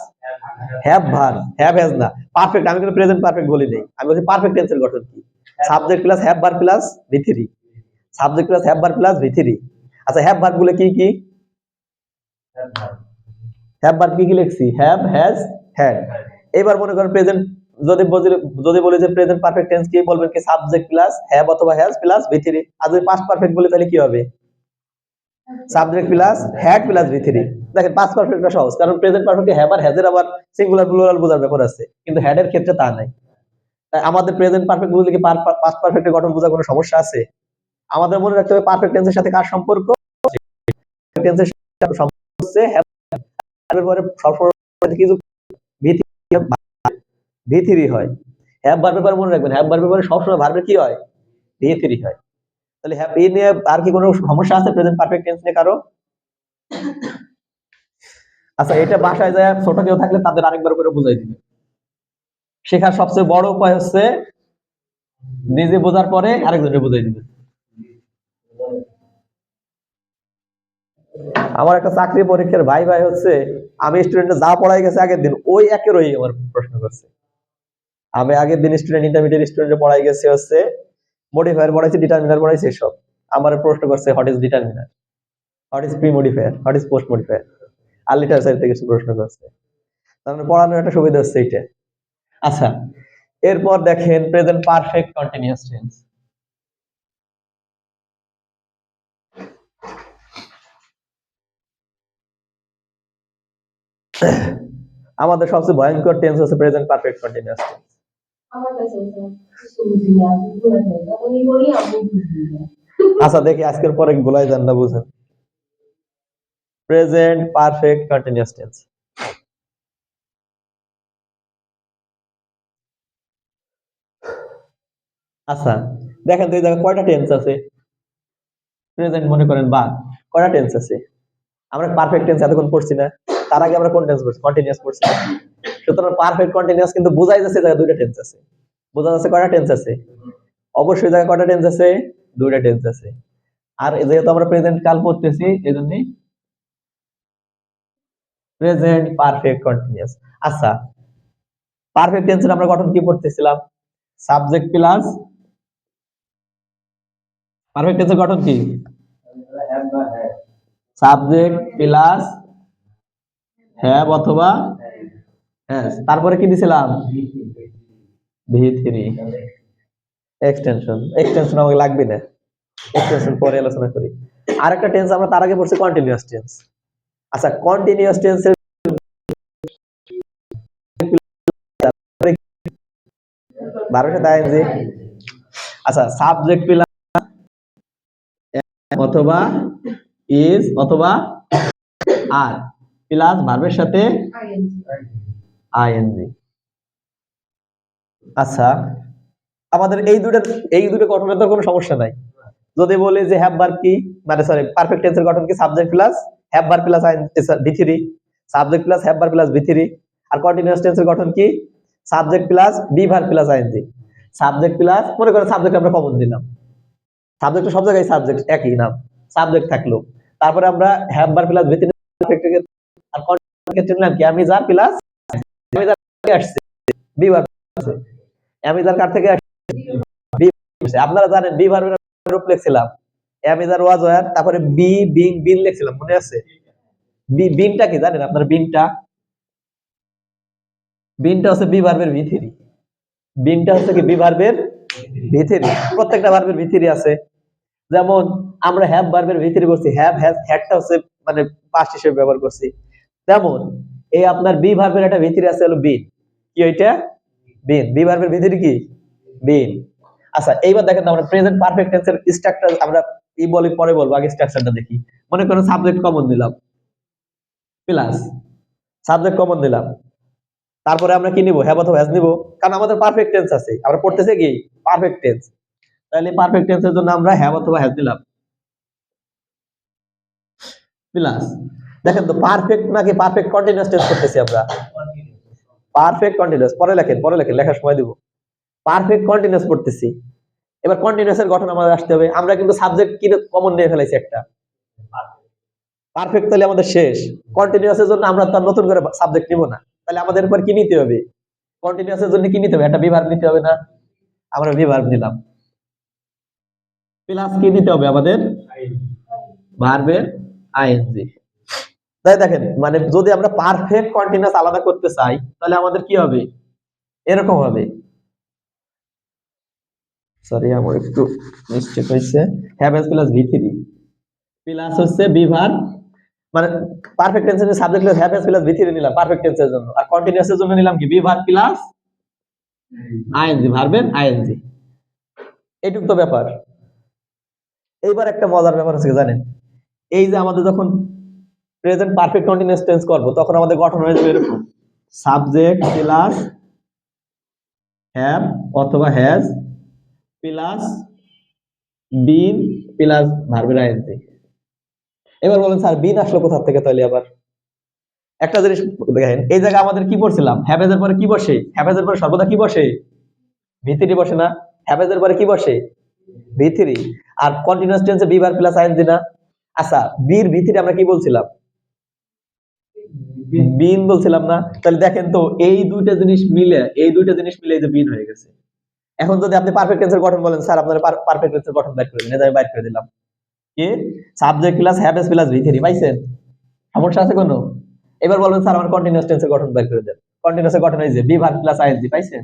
have verb, have has না, পারফেক্ট, আমি কিন্তু প্রেজেন্ট পারফেক্ট বলি নাই, আমি বলছি পারফেক্ট টেন্সের গঠন কি, subject plus have verb plus ভি3, subject plus have verb plus ভি3। আচ্ছা হ্যাভ ভার্ব গুলো কি কি? হ্যাভ ভার্ব কি কি লিখছি? Have, has, had. এবার মনে করেন প্রেজেন্ট যদি বলি যে প্রেজেন্ট পারফেক্ট টেন্স কি বলবেন কি? সাবজেক্ট প্লাস হ্যাভ অথবা হ্যাজ প্লাস ভি3। আর যদি পাস্ট পারফেক্ট বলি তাহলে কি হবে? সাবজেক্ট প্লাস হ্যাড প্লাস ভি3। দেখেন পাস্ট পারফেক্টটা সহজ, কারণ প্রেজেন্ট পারফেক্টে হ্যাভ আর হ্যাজের আবার সিঙ্গুলার প্লুরাল বোঝার ব্যাপার আছে, কিন্তু হ্যাড এর ক্ষেত্রে তা নাই। তাই আমাদের প্রেজেন্ট পারফেক্ট বুঝলে কি পাস্ট পারফেক্টের গঠন বোঝার কোনো সমস্যা আছে? আমাদের মনে রাখতে হবে পারফেক্ট টেন্সের সাথে কার সম্পর্ক? টেন্সের সাথে সম্পর্ক হচ্ছে হ্যাভ এর পরে সবসময় কি ভি3 হয়। হ্যাভ ভার্বের পরে মনে রাখবেন, হ্যাভ ভার্বের পরে সবসময় ভার্বের কি হয়? ভি3 হয়। তাহলে হ্যাভ এই নিয়ে আর কি কোনো সমস্যা আছে প্রেজেন্ট পারফেক্ট টেন্স নিয়ে কারো? আচ্ছা এটা বাসায় যায় ছোট কেউ থাকলে তাদের আরেকবার করে বুঝাই দিবে। শেখার সবচেয়ে বড় উপায় হচ্ছে নিজে বোঝার পরে আরেকজনকে বুঝাই দিবে। আমার একটা চাকরি পরীক্ষার ভাই হচ্ছে, আমি স্টুডেন্টে যা পড়াই গেছে আগের দিন ওই একেরই আমার প্রশ্ন করছে। আমি আগের দিন স্টুডেন্ট ইন্টারমিডিয়েট স্টুডেন্টে পড়াই গেছে হচ্ছে মডিফায়ার পড়াইছি, ডিটারমিনার পড়াইছি, সব আমার প্রশ্ন করছে what is determiner, what is pre modifier, what is post modifier, আর লিটারেচার থেকে কিছু প্রশ্ন করছে। তার মানে পড়ানোর একটা সুবিধা হচ্ছে এইটা। আচ্ছা এরপর দেখেন প্রেজেন্ট পারফেক্ট কন্টিনিউয়াস টেন্স। আমাদের সবচেয়ে ভয়ঙ্কর টেন্স হচ্ছে প্রেজেন্ট পারফেক্ট কন্টিনিউয়াস টেন্স। আচ্ছা দেখি আজকের পরে গোলাই যান না বুঝেন। Present perfect continuous tense. আচ্ছা দেখেন তো এই জায়গায় কয়টা টেন্স আছে? প্রেজেন্ট মনে করেন বা কয়টা টেন্স আছে? আমরা পারফেক্ট টেন্স এতক্ষণ পড়ছি না, তার আগে আমরা কোন টেন্স পড়ছি? কন্টিনিউয়াস পড়ছি। সুতরাং পারফেক্ট কন্টিনিউয়াস কিন্তু বোঝাই যাচ্ছে জায়গায় দুইটা টেন্স আছে। বোঝা যাচ্ছে কয়টা টেন্স আছে? অবশ্যই জায়গায় কয়টা টেন্স আছে? দুইটা টেন্স আছে। আর যেহেতু আমরা প্রেজেন্ট কাল পড়তেছি এজন্য প্রেজেন্ট পারফেক্ট কন্টিনিউয়াস। আচ্ছা পারফেক্ট টেন্সের আমরা গঠন কি পড়তেছিলাম? সাবজেক্ট প্লাস, পারফেক্ট টেন্সের গঠন কি? সাবজেক্ট প্লাস হ্যাভ অথবা হ্যাজ, তারপরে কি দিছিলাম? ভি3। এক্সটেনশন আমাকে লাগবে না, এক্সটেনশন পরে আলোচনা করি। আরেকটা টেন্স আমরা তার আগে পড়ছি কন্টিনিউয়াস টেন্স। আচ্ছা কন্টিনিউয়াস টেন্সের ভার্বের সাথে আইএনজি। আচ্ছা সাবজেক্ট প্লাস অথবা ইজ অথবা আর প্লাস ভার্বের সাথে আইএনজি। আচ্ছা আমাদের এই দুটো গঠনের তো কোনো সমস্যা নাই। যদি বলি যে হ্যাভ ভার্ব কি, মানে সরি পারফেক্ট টেন্সের গঠন কি? Subject plus have verb plus ভি3, subject plus have verb plus ভি3। আর কন্টিনিউয়াস টেন্সের গঠন কি? Subject plus be verb plus ING. Subject plus মনে করেন সাবজেক্ট আমরা কমন দিলাম, সাবজেক্ট সব জায়গায় সাবজেক্ট একই নাম, সাবজেক্ট থাকলো, তারপরে আমরা হ্যাভ ভার্ব প্লাস ভি3 আর কন্টিনিউয়াস ক্ষেত্রে নিলাম কি? আমি যার প্লাস আমি যার থেকে আসছে বি ভার্ব আছে, আমি যার কার থেকে আসছে বি। আপনারা জানেন বি ভার্বের রূপ লিখছিলাম অ্যামিজার ওয়াজ ওয়ার, তারপরে বি বিং বিন লিখছিলাম, মনে আছে? বিনটা কি জানেন আপনারা? বিনটা হচ্ছে বি ভার্বের ভি3। বিনটা হচ্ছে কি? বি ভার্বের ভি3। প্রত্যেকটা ভার্বের ভি3 আছে। যেমন আমরা হ্যাভ ভার্বের ভি3 করছি, হ্যাভ হ্যাজ হ্যাডটা হচ্ছে মানে পাস্ট হিসেবে ব্যবহার করছি। তেমন এই আপনার বি ভার্বের একটা ভি3 আছে হলো বিন। কি ওইটা? বিন। বি ভার্বের ভি3 কি? বিন। আচ্ছা এইবার দেখেন আমরা প্রেজেন্ট পারফেক্ট টেন্সের স্ট্রাকচার আমরা বলি পরে বলবো, আগে স্ট্রাকচারটা দেখি। মনে করেন সাবজেক্ট কমন দিলাম প্লাস সাবজেক্ট কমন দিলাম, তারপরে আমরা কি নিব? হ্যাভ অথবা হ্যাজ নিব, কারণ আমাদের পারফেক্ট টেন্স আছে, আমরা পড়তেছি কি? Perfect tense. তাহলে পারফেক্ট টেন্সের জন্য আমরা হ্যাভ অথবা হ্যাজ দিলাম প্লাস। দেখেন তো পারফেক্ট নাকি পারফেক্ট কন্টিনিউয়াস টেন্স করতেছি আমরা? Perfect continuous. পরে লেখেন লেখার সময় দিব। পারফেক্ট কন্টিনিউয়াস করতেছি। এবার কন্টিনিউয়াস এর গঠন আমাদের আসতে হবে। আমরা কিন্তু সাবজেক্ট কি কমন নিয়ে ফেলাইছি একটা, পারফেক্ট। তাহলে আমাদের শেষ। কন্টিনিউয়াস এর জন্য আমরা তার নতুন করে সাবজেক্ট নিব না, তাহলে আমাদের এরপর কি নিতে হবে? কন্টিনিউয়াস এর জন্য কি নিতে হবে? একটা বি ভার্ব নিতে হবে না? আমরা বি ভার্ব নিলাম প্লাস কি নিতে হবে আমাদের? ভার্বের আইএনজি। তাই দেখেন, মানে যদি আমরা পারফেক্ট কন্টিনিউয়াস আলাদা করতে চাই তাহলে আমাদের কি হবে, এরকম হবে। সরি, আমার একটু মিস্টেক হয়েছে। Have has plus V three plus হচ্ছে বি ভার্ব, মানে পারফেক্ট টেন্সের subject plus have has plus V three নিলাম পারফেক্ট টেন্সের জন্য, আর কন্টিনিউয়াস এর জন্য নিলাম কি বি ভার্ব প্লাস আইএনজি, ভার্বের আইএনজি। এইটুক তো ব্যাপার। এইবার একটা মজার ব্যাপার হচ্ছে কি জানেন, এই যে আমাদের যখন প্রেজেন্ট পারফেক্ট কন্টিনিউয়াস টেন্স করব তখন আমাদের গঠন হয়ে যাবে এরকম: সাবজেক্ট প্লাস হ্যাভ অথবা হ্যাজ প্লাস বিন প্লাস ভার্বের আইএনজি। এবার বলেন স্যার বিন আসলো কোথা থেকে? তাহলে আবার একটা জিনিস দেখেন, এই জায়গায় আমাদের কি পড়ছিলাম, হ্যাভ এর পরে কি বসে? হ্যাভ এর পরে সর্বদা কি বসে? ভি3 বসে না? হ্যাভ এর পরে কি বসে? ভি3। আর কন্টিনিউয়াস টেন্সে বি ভার্ব প্লাস আইএনজি না? আচ্ছা, বির ভি3 আমরা কি বলছিলাম? বিন বলছিলাম না? তাহলে দেখেন তো এই দুইটা জিনিস মিলে এই যে বিন হয়ে গেছে। এখন যদি আপনি পারফেক্ট টেন্সের গঠন বলেন, স্যার আপনার পারফেক্ট টেন্সের গঠন বের করে দিন, এটা আমি বের করে দিলাম। কি? Subject plus have S plus ভি3, পাইছেন? সমস্যা আছে কোনো? এবার বলবেন স্যার আমার কন্টিনিউয়াস টেন্সের গঠন বের করে দেন। কন্টিনিউয়াসের গঠন এই যে বি ভার্ব প্লাস আইএনজি, পাইছেন?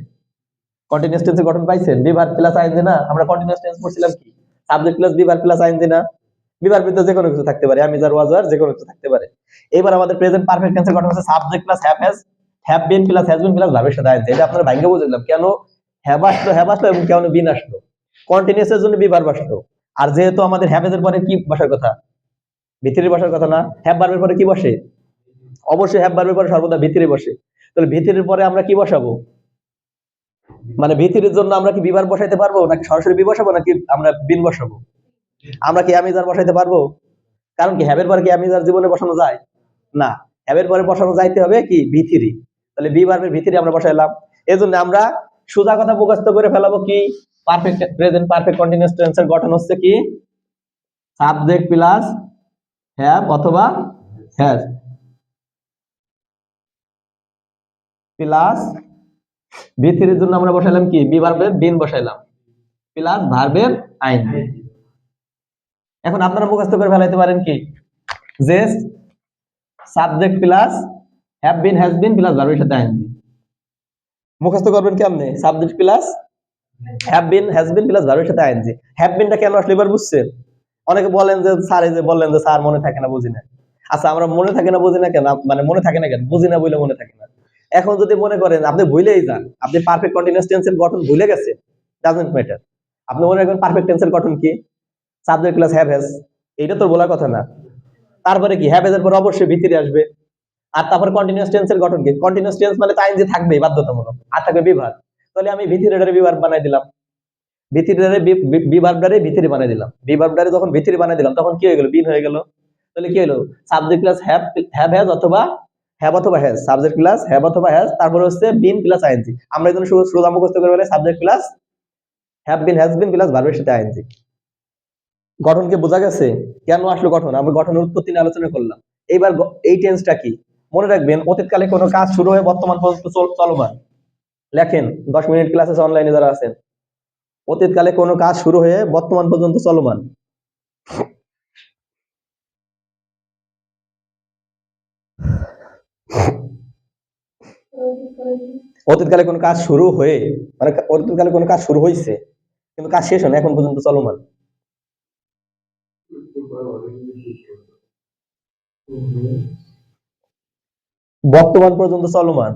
কন্টিনিউয়াস টেন্সের গঠন পাইছেন? বি ভার্ব প্লাস আইএনজি না? আমরা কন্টিনিউয়াস টেন্স পড়ছিলাম কি? Subject plus be verb plus ING না? বি ভার্ব ভিতরে যে কোনো কিছু থাকতে পারে, আমি যার ওয়াজ আর যে কোনো কিছু থাকতে পারে। এবার আমাদের প্রেজেন্ট পারফেক্ট টেন্সের গঠন হচ্ছে subject plus have has, have been plus has been plus ভার্বের সাথে আইএনজি। এটা আপনারা ভাগ্য বুঝে দিলাম কেন হ্যাভ আসলো এবং কেন বিন আসলো। কন্টিনিউয়াস এর জন্য বি ভার্ব আসলো, আর যেহেতু আমাদের হ্যাভ এর পরে কি বসার কথা? ভি3 বসার কথা না? হ্যাভ ভার্বের পরে কি বসে? অবশ্যই হ্যাভ ভার্বের পরে সর্বদা ভি3 বসে। তাহলে ভি3 এর পরে আমরা কি বসাবো? মানে ভি3 এর জন্য আমরা কি বি ভার্ব বসাইতে পারবো, নাকি সরাসরি বি বসাবো, নাকি আমরা বিন বসাবো? আমরা কি আমিজার বসাইতে পারবো? কারণ কি হ্যাভের পরে কি আমিজার জীবনে বসানো যায় না? হ্যাভের পরে বসানো যাইতে হবে কি ভি3। তাহলে বি ভার্বের ভি3 আমরা বসাইলাম। এজন্য আমরা সোজা কথা মুখস্থ করে ফেলাবো কি, পারফেক্ট প্রেজেন্ট পারফেক্ট কন্টিনিউয়াস টেন্সের গঠন হচ্ছে কি সাবজেক্ট প্লাস হ্যাভ অথবা হ্যাজ প্লাস ভি3 এর জন্য আমরা বসাইলাম কি বি ভার্বের বিন বসাইলাম প্লাস ভার্বের আইএনজি। এখন আপনারা মুখস্থ করে ফেলাইতে পারেন কি যে subject plus have been has been plus ভার্বের সাথে আইএনজি। মুখস্থ করবেন কেমনে? Subject plus have been has been plus ভার্বের সাথে আইএনজি। হ্যাভ বিনটা কেন আসলে এবার বুঝছেন? অনেকে বলেন যে স্যার, এই যে বললেন যে স্যার মনে থাকে না, বুঝি না। আচ্ছা, আমরা মনে থাকে না বুঝি না কেন? মানে মনে থাকে না কেন? বুঝি না বলে মনে থাকে না। এখন যদি মনে করেন আপনি ভুলেই যান, আপনি পারফেক্ট কন্টিনিউয়াস টেন্সের গঠন ভুলে গেছেন, ডাজন্ট ম্যাটার। আপনি মনে রাখবেন পারফেক্ট টেন্সের গঠন কি সাবজেক্ট প্লাস হ্যাভ হ্যাজ, এইটা তো বলার কথা না। তারপরে কি হ্যাভ এর পর অবশ্যই ভি3 আসবে। আর তারপর কন্টিনিউয়াস টেন্সের গঠন কি? কন্টিনিউয়াস টেন্স মানে তাই যে থাকবে বাধ্যতামূলক, আর থাকবে বি ভার্ব। তাহলে আমি ভি3 এর বি ভার্ব বানাই দিলাম, ভি3 এর বি ভার্বটারে ভি3 বানাই দিলাম। বি ভার্বটারে যখন ভি3 বানাই দিলাম তখন কি হয়ে গেল? বিন হয়ে গেল। তাহলে কি হলো? সাবজেক্ট প্লাস হ্যাভ হ্যাজ অথবা হ্যাজ, সাবজেক্ট প্লাস হ্যাভ অথবা হ্যাজ, তারপর হচ্ছে বিন প্লাস আইএনজি। আমরা এজন্য সোজা মুখস্থ করে বলে subject plus have been has been plus ভার্বের সাথে আইএনজি। গঠন কি বোঝা গেছে? কেন আসলো গঠন? আমরা গঠনের উৎপত্তি নিয়ে আলোচনা করলাম। এইবার এই টেন্সটা কি মনে রাখবেন, অতীতকালে কোনো কাজ শুরু হয়ে বর্তমান পর্যন্ত চলমান। লেখেন 10 মিনিট ক্লাসে অনলাইনে যারা আছেন, অতীতকালে কোনো কাজ শুরু হয়ে বর্তমান পর্যন্ত চলমান। অতীতকালে কোনো কাজ শুরু হয়ে, মানে অতীতকালে কোনো কাজ শুরু হয়েছে কিন্তু কাজ শেষ হয় না, এখন পর্যন্ত চলমান। বর্তমান পর্যন্ত চলমান।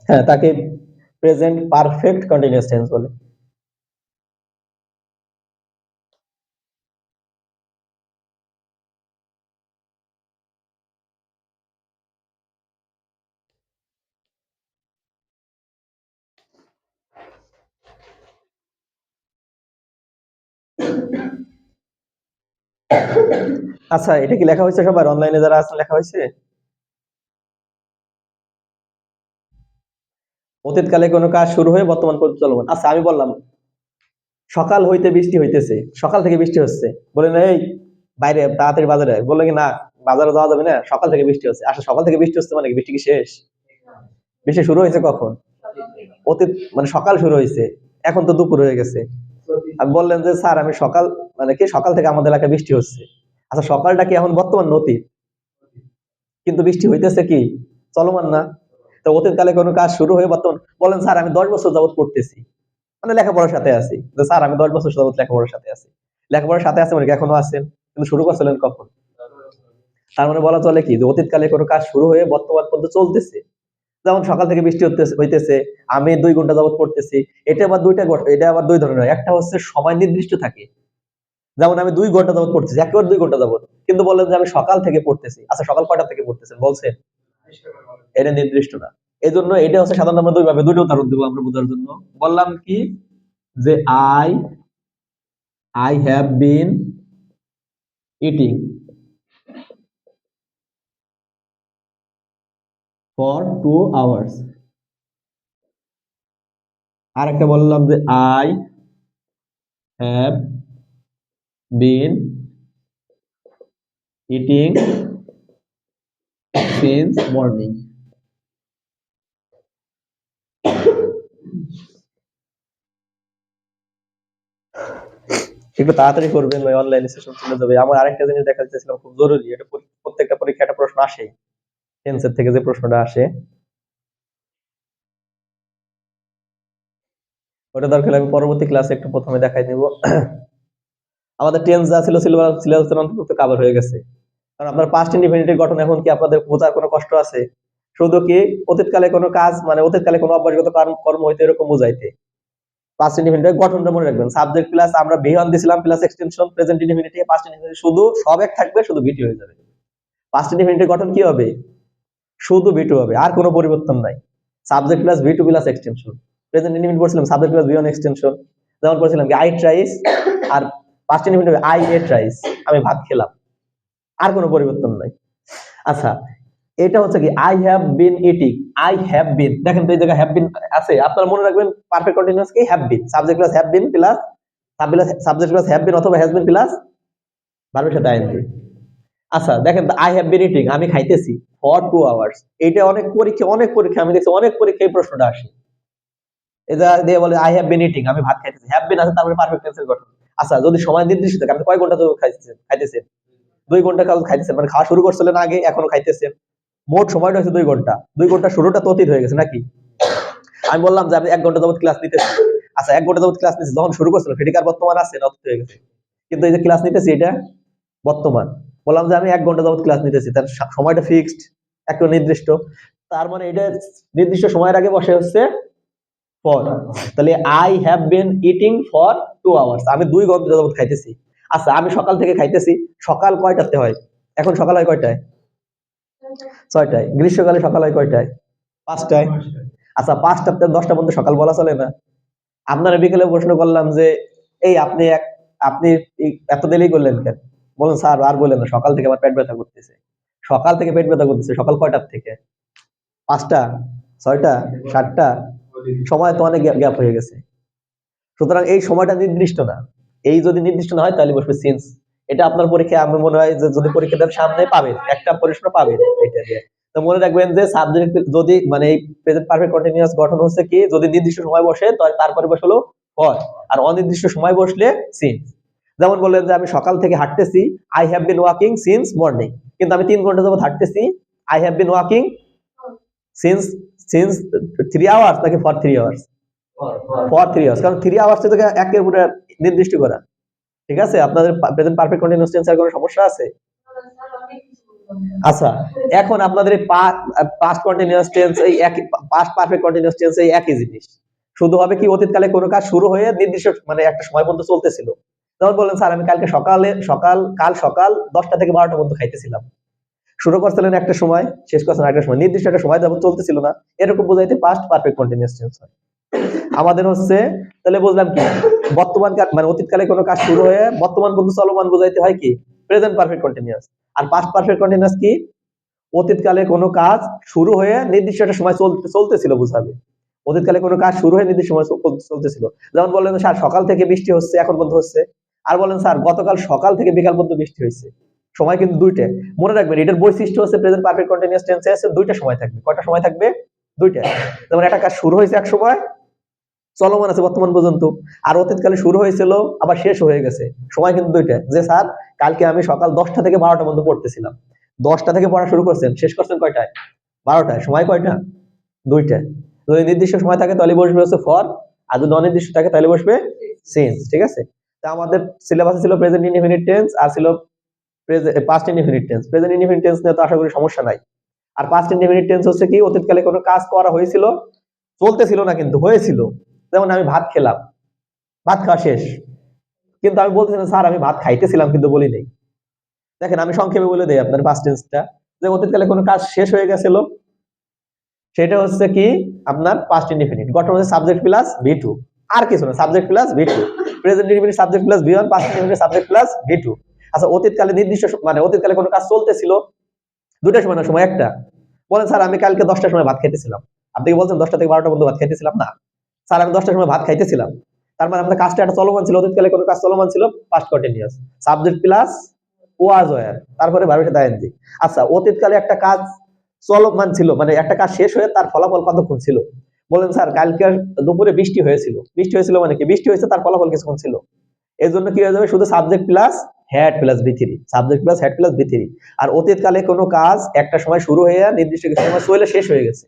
হ্যাঁ, তাকে প্রেজেন্ট পারফেক্ট কন্টিনিউয়াস টেন্স বলে। আচ্ছা, এটা কি লেখা হয়েছে সবার অনলাইনে যারা আছেন? লেখা হয়েছে অতীতকালে কোনো কাজ শুরু হয়ে বর্তমান পর্যন্ত চলমান। আচ্ছা, আমি বললাম সকাল হইতে বৃষ্টি হইতেছে, সকাল থেকে বৃষ্টি হচ্ছে, বলেন এই বাইরে তাড়াতাড়ি বাজারে, বললো কি না বাজারে যাওয়া যাবে না, সকাল থেকে বৃষ্টি হচ্ছে। আচ্ছা, সকাল থেকে বৃষ্টি হচ্ছে মানে কি বৃষ্টি কি শেষ? বৃষ্টি শুরু হয়েছে কখন? অতীত মানে সকাল শুরু হয়েছে, এখন তো দুপুর হয়ে গেছে। আপনি বললেন যে স্যার আমি সকাল মানে কি সকাল থেকে আমাদের এলাকায় বৃষ্টি হচ্ছে। আচ্ছা, সকালটা কি এখন বর্তমান অতীত, কিন্তু বৃষ্টি হইতেছে কি চলমান না? তো অতীতকালে কোনো কাজ শুরু হয়ে বর্তমান, বলেন স্যার আমি 10 বছর যাবত পড়তেছি, মানে লেখাপড়ার সাথে আছি, যে স্যার আমি 10 বছর যাবত লেখাপড়ার সাথে আছি। লেখাপড়ার সাথে আছে মানে কি এখনো আছেন, কিন্তু শুরু করছিলেন কখন? তার মানে বলা চলে কি যে অতীতকালে কোনো কাজ শুরু হয়ে বর্তমান পর্যন্ত চলতেছে। যেমন সকাল থেকে বৃষ্টি হইতেছে, আমি 2 ঘন্টা যাবত পড়তেছি। এটা আবার দুই ধরনের হয়। একটা হচ্ছে সময় নির্দিষ্ট থাকে, যেমন আমি 2 ঘন্টা যাবত পড়তেছি, একেবারে 2 ঘন্টা যাবত, কিন্তু বললেন যে আমি সকাল থেকে পড়তেছি। আচ্ছা, সকাল কয়টা থেকে পড়তেছেন বলছেন? এটা নির্দিষ্ট না। এই জন্য এটা হচ্ছে সাধারণত আমরা দুইটা উদাহরণ দেবো আমরা বোঝার জন্য। বললাম কি যে I I have been eating for 2 hours. আর একটা বললাম যে I have been eating since morning. একটু তাড়াতাড়ি করবেন ভাই, অনলাইন সেশন চলে যাবে। আমার আরেকটা জিনিস দেখাতে চাইছিলাম, খুব জরুরি, এটা প্রত্যেকটা পরীক্ষা একটা প্রশ্ন আসে, টেন্সের থেকে যে প্রশ্নটা আসে ওটা দরকার আমি পরবর্তী ক্লাসে একটু প্রথমে দেখাই নিব। আমাদের টেন্স যা ছিল সিলেবাসের অন্তর্ভুক্ত কভার হয়ে গেছে। কারণ আপনার পাস্ট ইনডিফিনিটিভ গঠন এখন কি আপনাদের বোঝার কোনো কষ্ট আছে? শুধু কি অতীতকালে কোনো কাজ মানে অতীতকালে কোনো অভ্যাসগত কর্ম হইতে এরকম বুঝাইতে। পাস্ট ইনডিফিনিটিভ গঠনটা মনে রাখবেন, সাবজেক্ট প্লাস আমরা ভি1 দিছিলাম প্লাস এক্সটেনশন প্রেজেন্ট ইনডিফিনিটিভ, পাস্ট ইনডিফিনিটিভ শুধু সব এক থাকবে, শুধু ভিটি হয়ে যাবে। পাস্ট ইনডিফিনিটিভ গঠন কি হবে? শুধু ভি2 হবে, আর কোনো পরিবর্তন নাই। Subject plus V two plus extension. Present indefinitive বলছিলাম সাবজেক্ট প্লাস ভি1 এক্সটেনশন। যেমন বলছিলাম কি আই ট্রাইস, আর past indefinitive I ate rice, আমি ভাত খেলাম, আর কোনো পরিবর্তন নাই। আচ্ছা, এটা হচ্ছে কি I have been eating, I have বিন, দেখেন তো এই জায়গায় হ্যাভ বিন আছে, আপনারা মনে রাখবেন পারফেক্ট কন্টিনিউয়াস কি have been, subject plus have been plus subject plus have been অথবা হ্যাজ বিন প্লাস ভার্বের সাথে আইএনজি। আচ্ছা দেখেন, আই হ্যাভ বিন ইটিং, আমি খাইতেছি ফর 2 আওয়ার্স। এইটা অনেক পরীক্ষা আমি দেখছি, অনেক পরীক্ষায় এই প্রশ্নটা আসে। এটা দিয়ে বলে আই হ্যাভ বিন ইটিং, আমি ভাত খাইতেছি, হ্যাভ বিন আছে তারপরে পারফেক্ট টেন্সের গঠন। আচ্ছা, যদি সময় নির্দিষ্ট থাকে, আপনি কয় ঘন্টা ধরে খাইতেছেন 2 ঘন্টা কাল খাইতেছেন, মানে খাওয়া শুরু করছিলেন আগে, এখনো খাইতেছেন। মোট সময়টা হচ্ছে 2 ঘন্টা। 2 ঘন্টা শুরুটা তো অতীত হয়ে গেছে নাকি? আমি বললাম যে আমি 1 ঘন্টা যাবত ক্লাস নিতেছি। আচ্ছা, 1 ঘন্টা যাবত ক্লাস নিতেছি, যখন শুরু করছিলাম সেটি কার বর্তমান আছে না অতীত হয়ে গেছে? কিন্তু এই যে ক্লাস নিতেছি এটা বর্তমান। বললাম যে আমি 1 ঘন্টা যাবত ক্লাস নিতেছি, তার সময়টা ফিক্সড, একটা নির্দিষ্ট। তার মানে এটা নির্দিষ্ট সময়ের আগে বসে হচ্ছে ফর। তাহলে I have been eating for 2 hours, আমি 2 ঘন্টা যাবত খাইতেছি। আচ্ছা, আমি সকাল থেকে খাইতেছি, সকাল কয়টাতে হয়? এখন সকাল হয় কয়টায়? 6টায়। গ্রীষ্মকালে সকাল হয় কয়টায়? 5টায়। আচ্ছা, 5টা থেকে 10টা পর্যন্ত সকাল বলা চলে না? আপনারা বিকেলে প্রশ্ন করলাম যে এই আপনি এত দেরি করলেন কেন? বলুন স্যার আর বললেন না, সকাল থেকে আমার পেট ব্যথা করতেছে। সকাল থেকে পেট ব্যথা করতেছে, সকাল কয়টার থেকে? 5টা, 6টা, 7টা? সময় তো অনেক গ্যাপ হয়ে গেছে। সুতরাং এই সময়টা নির্দিষ্ট না। এই যদি নির্দিষ্ট না হয় তাহলে বসবে সিন্স। এটা আপনার পরীক্ষায় আমি মনে হয় যে যদি পরীক্ষা দেন সামনে পাবেন, একটা প্রশ্ন পাবেন এটা দিয়ে। তো মনে রাখবেন যে সাবজেক্ট যদি মানে এই প্রেজেন্ট পারফেক্ট কন্টিনিউয়াস গঠন হচ্ছে কি যদি নির্দিষ্ট সময় বসে তারপরে বসলো ফর, আর অনির্দিষ্ট সময় বসলে সিন্স। যেমন বললেন যে আমি সকাল থেকে হাঁটতেছি, I have been walking since morning, কিন্তু আমি 3 ঘন্টা যাবত হাঁটতেছি, I have been walking since since 3 hours নাকি ফর 3 আওয়ার্স? ফর 3 আওয়ার্স, কারণ 3 আওয়ার্স থেকে একের উপরে নির্দিষ্ট করা। ঠিক আছে, আপনাদের প্রেজেন্ট পারফেক্ট কন্টিনিউয়াস টেন্সের কোনো সমস্যা আছে? আচ্ছা, এখন আপনাদের এই পাস্ট কন্টিনিউয়াস টেন্স এই একই, পাস্ট পারফেক্ট কন্টিনিউয়াস টেন্স এই একই জিনিস। শুধু হবে কি অতীতকালে কোনো কাজ শুরু হয়ে নির্দিষ্ট মানে একটা সময় পর্যন্ত চলতেছিল। যেমন বললেন স্যার আমি কাল সকাল 10টা থেকে 12টা পর্যন্ত খাইতেছিলাম। শুরু করছিলেন একটা সময়, শেষ করছেন একটা সময়, নির্দিষ্ট একটা সময় যখন চলতেছিল না, এরকম বোঝাইতে পাস্ট পারফেক্ট কন্টিনিউয়াস টেন্স হয়। আমাদের হচ্ছে তাহলে বুঝলাম কি বর্তমান কাল মানে অতীতকালে কোনো কাজ শুরু হয়ে বর্তমান পর্যন্ত চলমান বোঝাইতে হয় কি প্রেজেন্ট পারফেক্ট কন্টিনিউয়াস। আর পাস্ট পারফেক্ট কন্টিনিউয়াস কি অতীতকালে কোনো কাজ শুরু হয়ে নির্দিষ্ট একটা সময় চলতেছিল বুঝাবে। অতীতকালে কোনো কাজ শুরু হয়ে নির্দিষ্ট সময় চলতেছিল। যেমন বললেন স্যার সকাল থেকে বৃষ্টি হচ্ছে, এখন পর্যন্ত হচ্ছে। আর বলেন স্যার গতকাল সকাল থেকে বিকাল পর্যন্ত বৃষ্টি হয়েছে, সময় কিন্তু দুইটা। মনে রাখবেন এটার বৈশিষ্ট্য হচ্ছে প্রেজেন্ট পারফেক্ট কন্টিনিউয়াস টেন্সে আছে দুইটা সময় থাকবে। কয়টা সময় থাকবে? দুইটা। যেমন একটা কাজ শুরু হয়েছে এক সময়, চলমান আছে বর্তমান পর্যন্ত, আর অতীতকালে শুরু হয়েছিল আবার শেষ হয়ে গেছে। সময় কিন্তু দুইটা। যে স্যার কালকে আমি সকাল 10টা থেকে 12টা পর্যন্ত পড়তেছিলাম, 10টা থেকে পড়া শুরু করছেন, শেষ করছেন কয়টায়? 12টায়। সময় কয়টা? দুইটা। যদি নির্দিষ্ট সময় থাকে তাহলে বসবে হচ্ছে ফর, আর যদি অনির্দিষ্ট থাকে তাহলে বসবে সিন্স। ঠিক আছে? তা আমাদের সিলেবাসে ছিল প্রেজেন্ট ইনডিফিনিট টেন্স আর ছিল past indefinite tense. Present indefinite tense নিয়ে তো আশা করি সমস্যা নাই। আর পাস্ট ইনডিফিনিট টেন্স হচ্ছে কি, অতীতকালে কোনো কাজ করা হয়েছিল, চলতেছিল না কিন্তু হয়েছিল। যেমন আমি ভাত খেলাম, ভাত খাওয়া শেষ, কিন্তু আমি বলতেছিলাম স্যার আমি ভাত খাইতেছিলাম কিন্তু বলি নাই। দেখেন আমি সংক্ষেপে বলে দেই আপনার পাস্ট টেন্সটা, যে অতীতকালে কোনো কাজ শেষ হয়ে গেছিল, সেটা হচ্ছে কি আপনার পাস্ট ইনডিফিনিট। গঠন হচ্ছে সাবজেক্ট প্লাস V2, আর কিছু না, subject plus V2। Present indefinite subject plus V1, past indefinite subject plus V2। আচ্ছা অতীতকালে নির্দিষ্ট মানে অতীতকালে কোনো কাজ চলতেছিল, দুইটা সময় না, সময় একটা। বলেন স্যার আমি কালকে 10টার সময় ভাত খাইতেছিলাম। আপনি কি বলছেন 10টা থেকে 12টা পর্যন্ত ভাত খাইতেছিলাম? না, স্যার আমি 10টার সময় ভাত খাইতেছিলাম। তার মানে আপনার কাজটা একটা চলমান ছিল, অতীতকালে কোনো কাজ চলমান ছিল, past continuous. Subject plus was wire, তারপরে ভার্বের সাথে আইএনজি। আচ্ছা অতীতকালে একটা কাজ চলমান ছিল, মানে একটা কাজ শেষ হয়ে তার ফলাফল কতক্ষণ ছিল? বলেন স্যার কালকে দুপুরে বৃষ্টি হয়েছিল। বৃষ্টি হয়েছিল মানে কি? বৃষ্টি হয়েছে তার ফলাফল কিছুক্ষণ ছিল। এর জন্য কি হয়ে যাবে? শুধু subject plus had plus V3, subject plus had plus V3। আর অতীতকালে কোনো কাজ একটা সময় শুরু হয়ে নির্দিষ্ট কিছু সময় চলে শেষ হয়ে গেছে।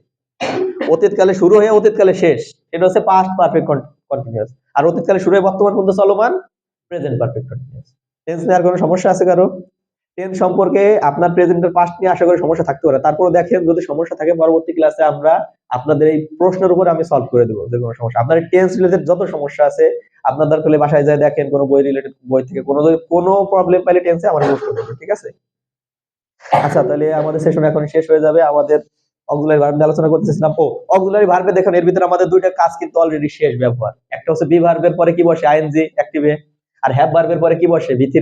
অতীতকালে শুরু হয়ে অতীতকালে শেষ, এটা হচ্ছে পাস্ট পারফেক্ট কন্টিনিউয়াস। আর অতীতকালে শুরু হয়ে বর্তমান পর্যন্ত চলমান, প্রেজেন্ট পারফেক্ট কন্টিনিউয়াস। টেন্স নিয়ে আর কোনো সমস্যা আছে কারো? টেন্স সম্পর্কে আপনার প্রেজেন্টের পাস্ট নিয়ে আশা করি সমস্যা থাকতে পারে, তারপরে দেখেন যদি সমস্যা থাকে পরবর্তী ক্লাসে আমরা আপনাদের এই প্রশ্নের উপর আমি সলভ করে দেবো যে কোনো সমস্যা। আপনার টেন্স রিলেটেড যত সমস্যা আছে আপনার দরকার হলে বাসায় যায় দেখেন, কোনো বই রিলেটেড বই থেকে কোনো প্রবলেম পাইলে টেন্সে আমার প্রশ্ন করবেন। ঠিক আছে? আচ্ছা তাহলে আমাদের সেশন এখন শেষ হয়ে যাবে। আমাদের অক্সিলারি ভার্ব নিয়ে আলোচনা করতেছিলাম। অক্সিলারি ভার্বে দেখেন এর ভিতরে আমাদের দুইটা কাজ কিন্তু অলরেডি শেষ ব্যবহার। একটা হচ্ছে বি ভার্বের পরে কি বসে? আইএনজি অ্যাক্টিভে। আর হ্যাভ ভার্বের পরে কি বসে? V3।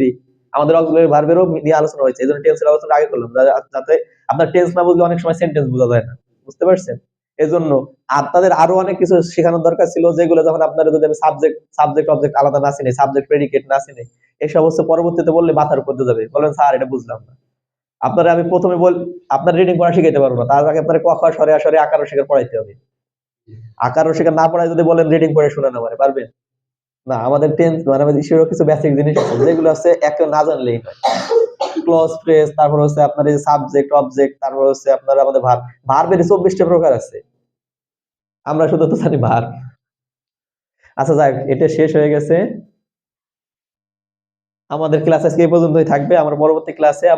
আমাদের অক্সিলারি ভার্বেরও নিয়ে আলোচনা হয়েছে, এইজন্য টেন্সের আলোচনা আগে করলাম, যাতে আপনার টেন্স না বুঝলে অনেক সময় সেন্টেন্স বোঝা যায় না। বুঝতে পারছেন? এজন্য আপনাদের আরো অনেক কিছু শেখানোর দরকার ছিল, যেগুলো যখন আপনারা যদি আমি সাবজেক্ট অবজেক্ট আলাদা না চিনি, সাবজেক্ট প্রেডিকেট না চিনি, এই সমস্ত পরবর্তীতে বললে মাথার উপর দিয়ে যাবে, বলেন স্যার এটা বুঝলাম না। আপনারা আমি প্রথমে আপনার রিডিং পড়া শিখাইতে পারবো না, তার আগে আপনার ক খ সরে আসরে আকার ও শিকার পড়াইতে হবে। আকার ও শিকার না পড়ায় যদি বলেন রিডিং পড়ে শোনানো মানে পারবেন না। আমাদের টেন্স মানে আমাদের ইস্যুর কিছু বেসিক জিনিস আছে যেগুলো আছে একে না জানলেই হয়। ক্লজ ফ্রেজ, তারপর হচ্ছে আপনার এই সাবজেক্ট অবজেক্ট, তারপর হচ্ছে আপনার আমাদের ভার্ব। ভার্বের 24টা প্রকার আছে, আমরা শুধু তো জানি ভার্ব। আচ্ছা যাক, এটা শেষ হয়ে গেছে। আমাদের ক্লাস আজকে এই পর্যন্তই থাকবে। আমরা পরবর্তী ক্লাসে